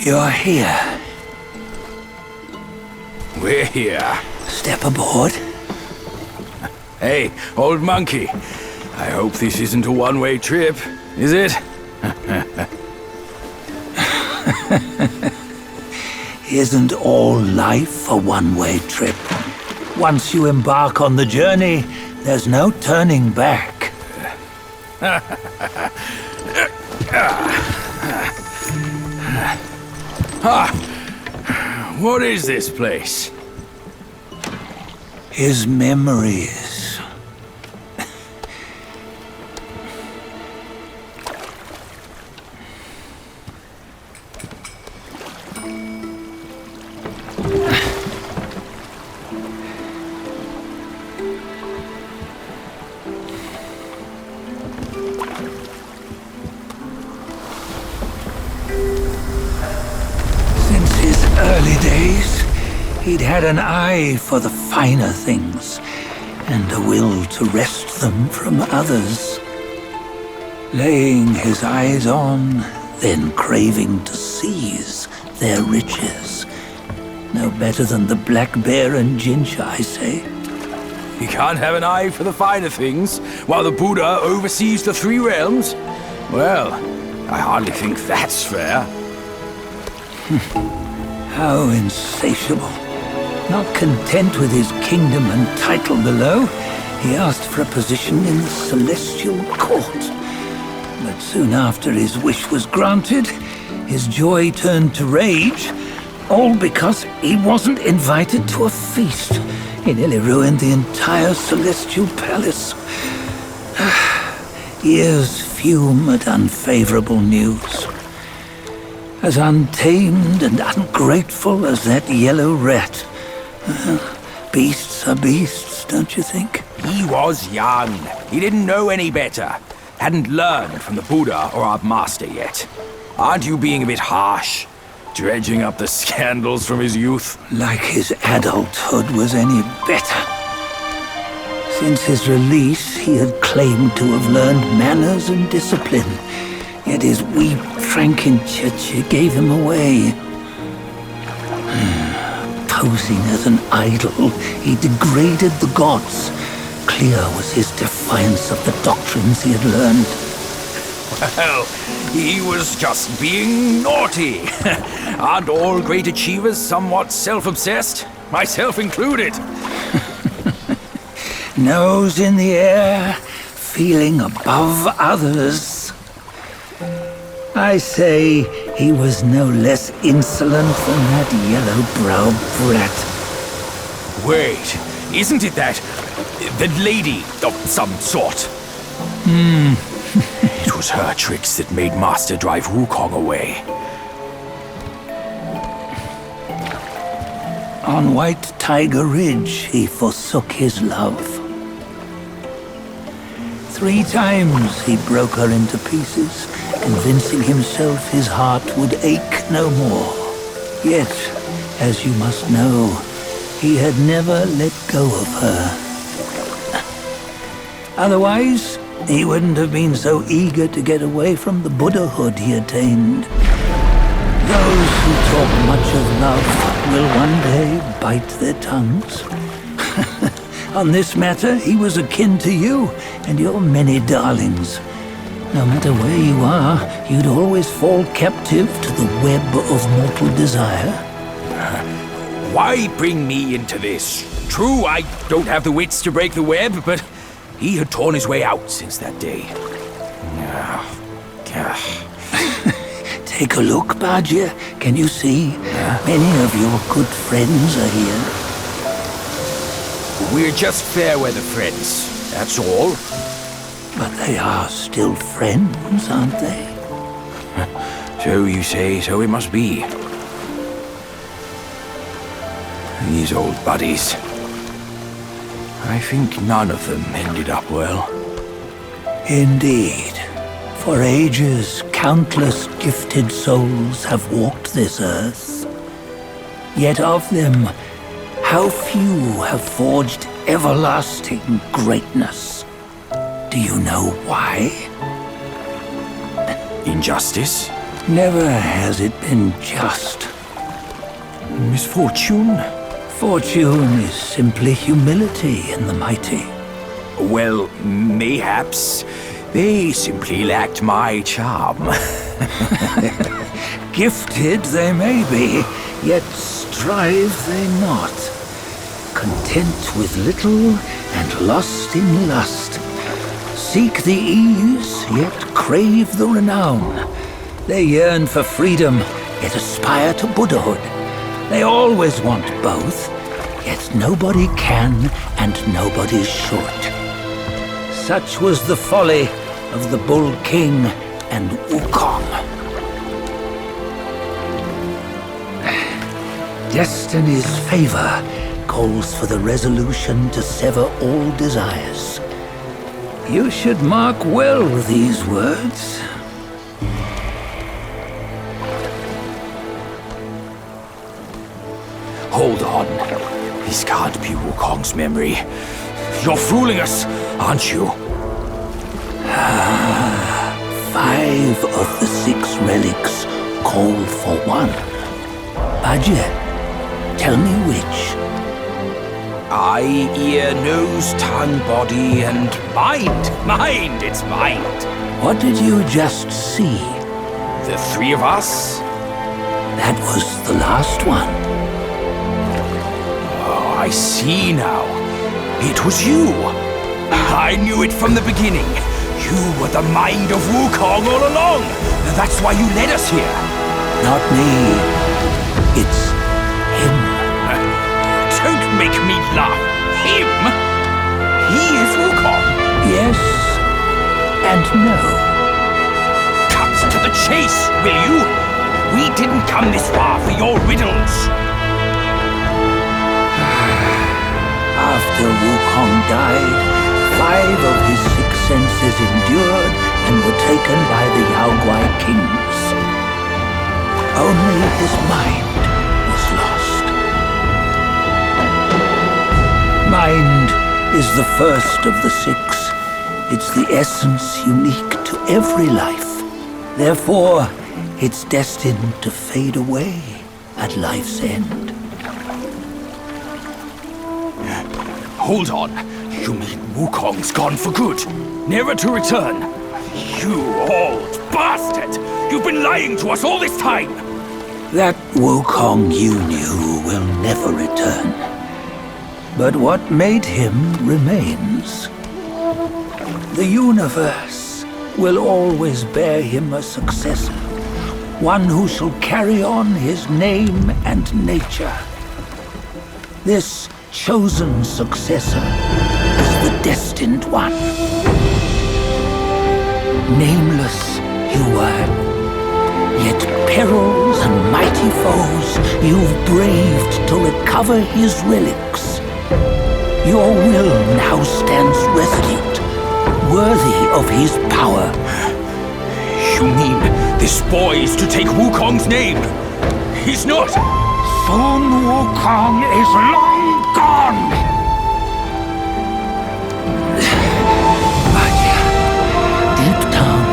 You're here. We're here. Step aboard. Hey, old monkey. I hope this isn't a one-way trip, is it? Isn't all life a one-way trip? Once you embark on the journey, there's no turning back. What is this place? His memories. Since his early days, he'd had an eye for the finer things, and a will to wrest them from others. Laying his eyes on, then craving to seize their riches. No better than the black bear and ginger, I say. You can't have an eye for the finer things, while the Buddha oversees the three realms? Well, I hardly think that's fair. How insatiable. Not content with his kingdom and title below, he asked for a position in the celestial court. But soon after his wish was granted, his joy turned to rage, all because he wasn't invited to a feast. He nearly ruined the entire celestial palace. Ears fume at unfavorable news. As untamed and ungrateful as that yellow rat. Beasts are beasts, don't you think? He was young. He didn't know any better. Hadn't learned from the Buddha or our master yet. Aren't you being a bit harsh? Dredging up the scandals from his youth? Like his adulthood was any better. Since his release, he had claimed to have learned manners and discipline. Yet his weak Frankenchurch gave him away. Posing as an idol, he degraded the gods. Clear was his defiance of the doctrines he had learned. Well, he was just being naughty. Aren't all great achievers somewhat self-obsessed? Myself included. Nose in the air, feeling above others. I say he was no less insolent than that yellow-browed brat. Wait, isn't it that lady of some sort? It was her tricks that made Master drive Wukong away. On White Tiger Ridge, he forsook his love. 3 times he broke her into pieces, convincing himself his heart would ache no more. Yet, as you must know, he had never let go of her. Otherwise, he wouldn't have been so eager to get away from the Buddhahood he attained. Those who talk much of love will one day bite their tongues. On this matter, he was akin to you and your many darlings. No matter where you are, you'd always fall captive to the web of mortal desire. Why bring me into this? True, I don't have the wits to break the web, but he had torn his way out since that day. Take a look, Bajia. Can you see? Many of your good friends are here. We're just fair-weather friends, that's all. But they are still friends, aren't they? So you say, so it must be. These old buddies. I think none of them ended up well. Indeed. For ages, countless gifted souls have walked this earth. Yet of them, how few have forged everlasting greatness? Do you know why? Injustice? Never has it been just. Misfortune? Fortune is simply humility in the mighty. Well, mayhaps they simply lacked my charm. Gifted they may be, yet strive they not. Content with little and lost in lust. Seek the ease, yet crave the renown. They yearn for freedom, yet aspire to Buddhahood. They always want both, yet nobody can and nobody should. Such was the folly of the Bull King and Wukong. Destiny's favor calls for the resolution to sever all desires. You should mark well these words. Hold on. This can't be Wukong's memory. You're fooling us, aren't you? 5 of the 6 relics call for one. Bajie, tell me which. Eye, ear, nose, tongue, body, and mind. Mind, it's mind. What did you just see? The 3 of us? That was the last one. Oh, I see now. It was you. I knew it from the beginning. You were the mind of Wukong all along. That's why you led us here. Not me. It's him. Don't make me laugh. Him? He is Wukong. Yes and no. Cut to the chase, will you? We didn't come this far for your riddles. After Wukong died, 5 of his 6 senses endured and were taken by the Yaoguai kings. Only his mind was lost. Mind is the first of the 6. It's the essence unique to every life. Therefore, it's destined to fade away at life's end. Hold on. You mean Wukong's gone for good? Never to return? You old bastard! You've been lying to us all this time! That Wukong you knew will never return. But what made him remains. The universe will always bear him a successor. One who shall carry on his name and nature. This chosen successor is the destined one. Nameless you were, yet perils and mighty foes you've braved to recover his relics. Your will now stands resolute, worthy of his power. You mean this boy is to take Wukong's name? He's not! Sun Wukong is long gone! But deep down,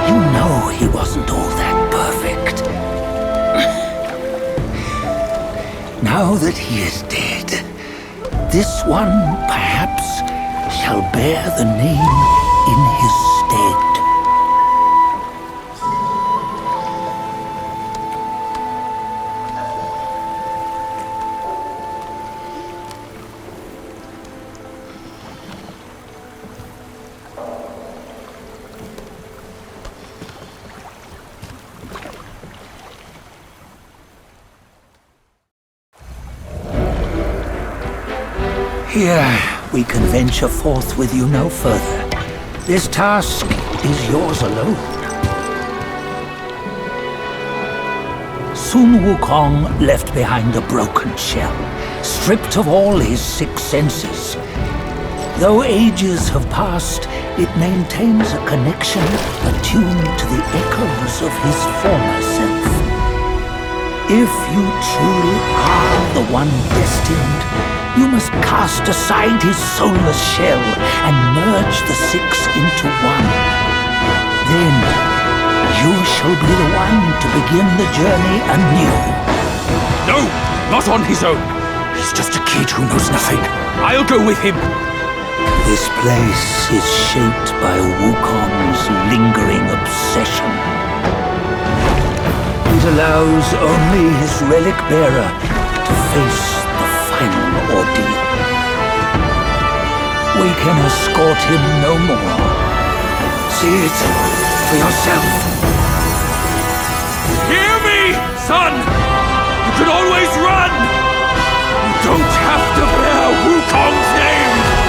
you know he wasn't all that perfect. Now that he is dead, this one perhaps shall bear the name in his stead. Here, we can venture forth with you no further. This task is yours alone. Sun Wukong left behind a broken shell, stripped of all his 6 senses. Though ages have passed, it maintains a connection attuned to the echoes of his former self. If you truly are the one destined, you must cast aside his soulless shell and merge the 6 into one. Then you shall be the one man to begin the journey anew. No, not on his own. He's just a kid who knows nothing. I'll go with him. This place is shaped by Wukong's lingering obsession. It allows only his relic bearer to face the final ordeal. We can escort him no more. See it for yourself. Hear me, son! You can always run! You don't have to bear Wukong's name!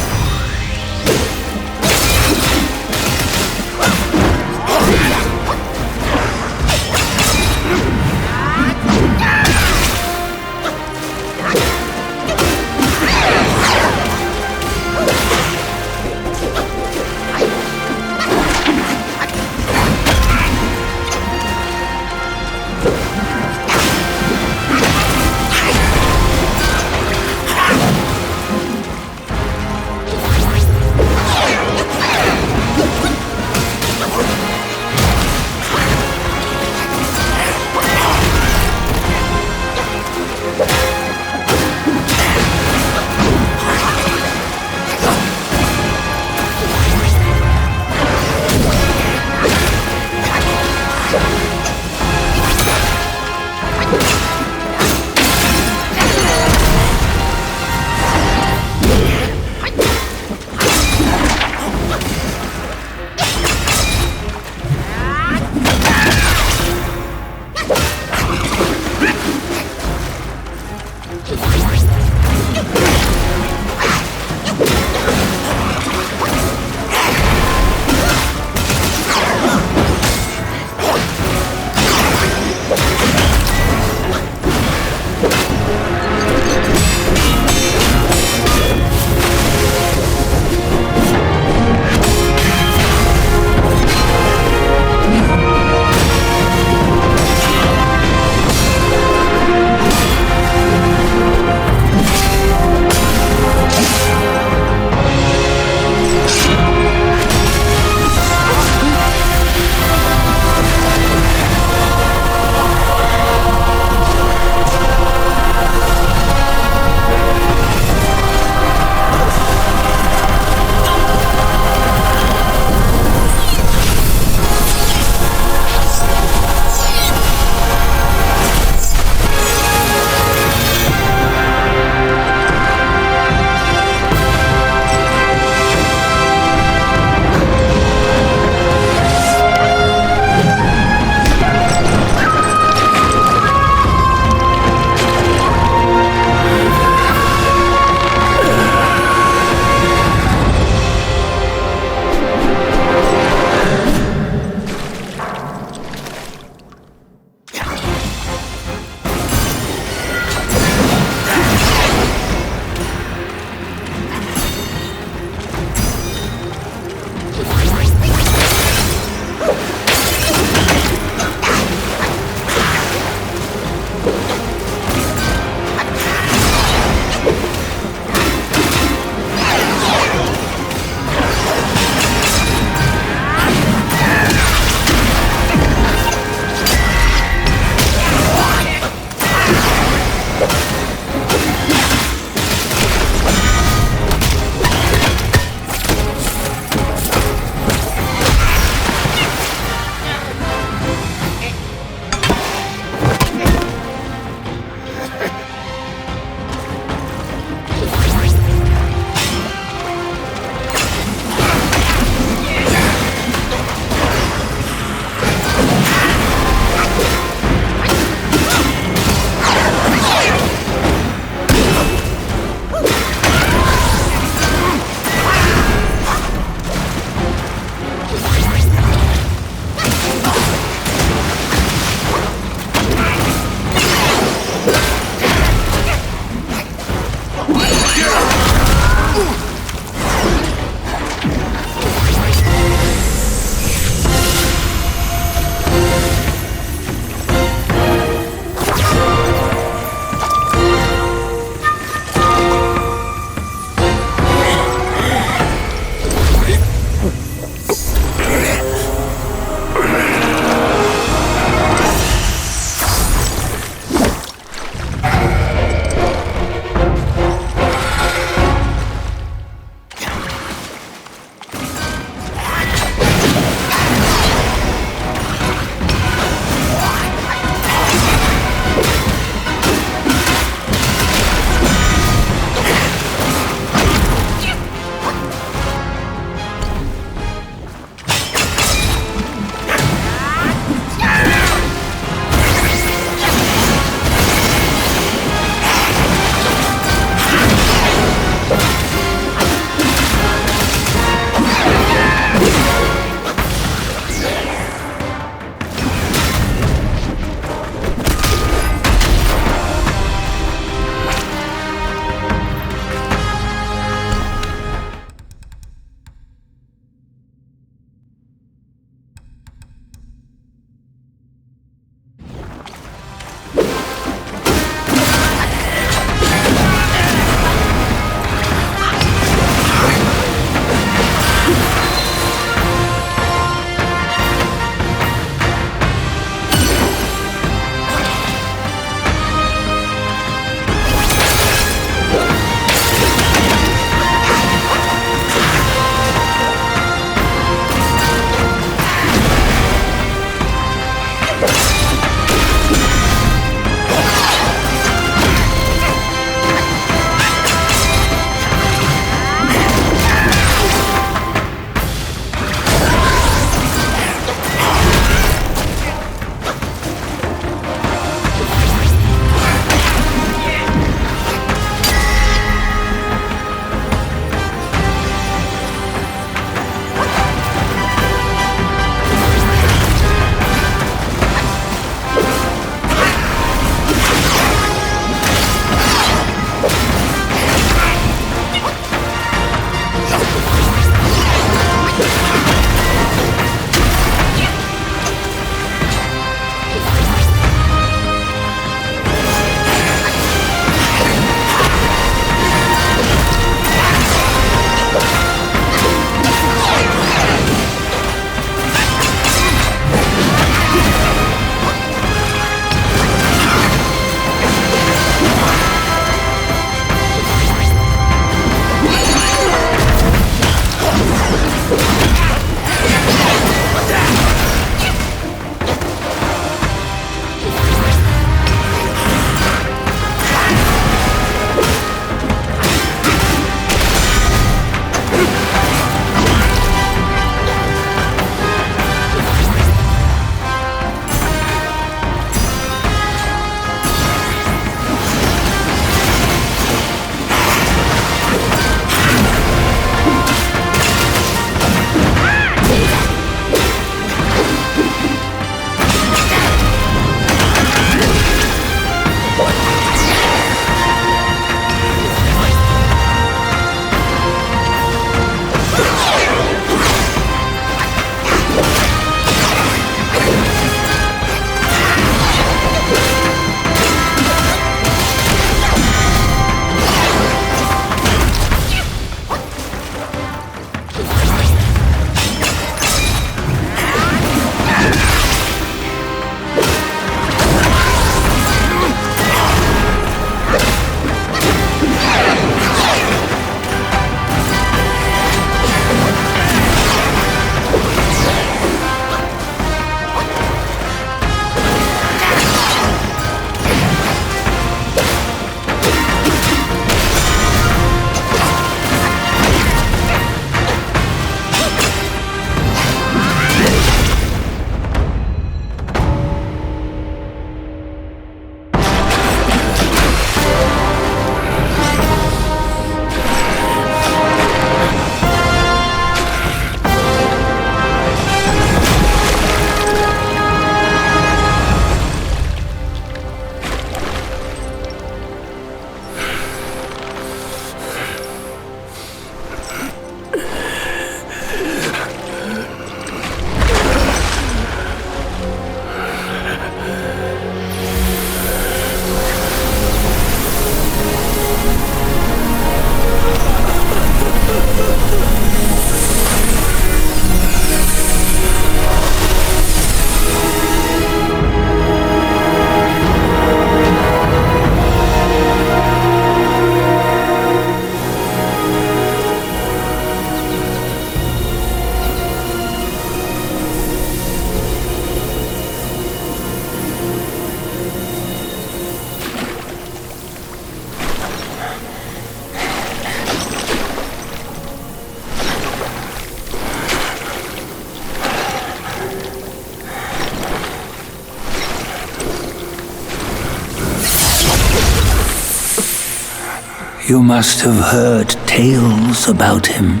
You must have heard tales about him.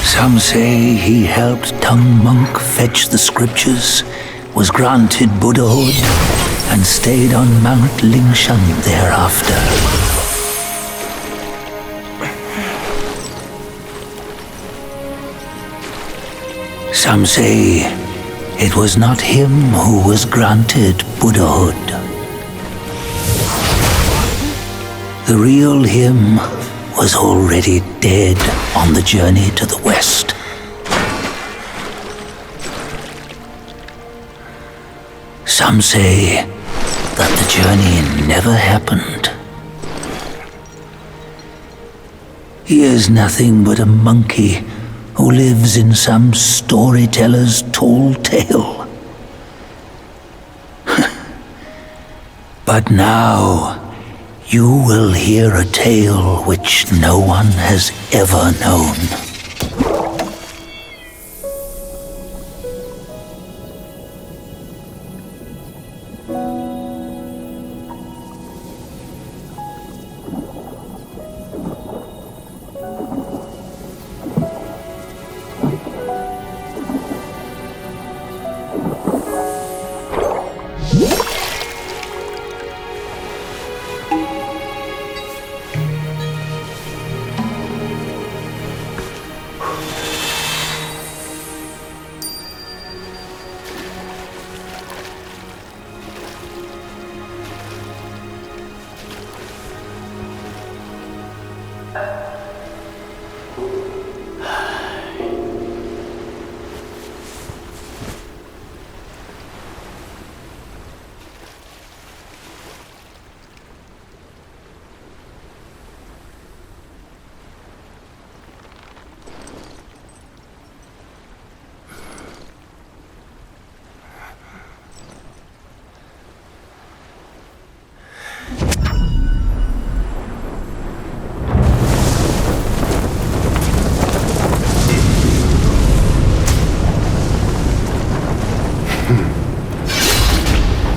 Some say he helped Tung Monk fetch the scriptures, was granted Buddhahood, and stayed on Mount Lingshan thereafter. Some say it was not him who was granted Buddhahood. The real him was already dead on the journey to the west. Some say that the journey never happened. He is nothing but a monkey who lives in some storyteller's tall tale. But now, you will hear a tale which no one has ever known.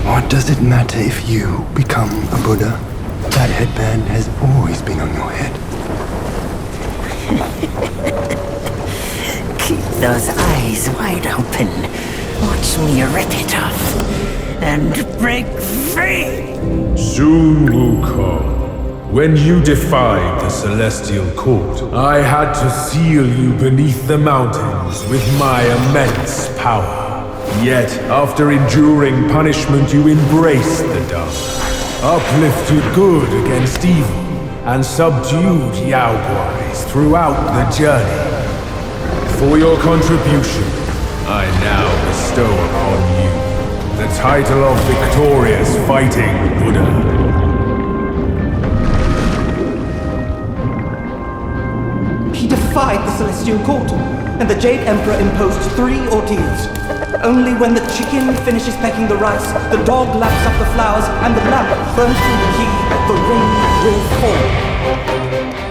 What does it matter if you become a Buddha? That headband has always been on your head. Keep those eyes wide open. Watch me rip it off and break free. Soon, Wukong, when you defied the Celestial Court, I had to seal you beneath the mountains with my immense power. Yet, after enduring punishment, you embraced the dark, uplifted good against evil, and subdued Yaoguais throughout the journey. For your contribution, I now bestow upon you the title of Victorious Fighting Buddha. He defied the Celestial Court, and the Jade Emperor imposed 3 ordeals. Only when the chicken finishes pecking the rice, the dog laps up the flowers, and the lamp burns through the key, the rain will fall.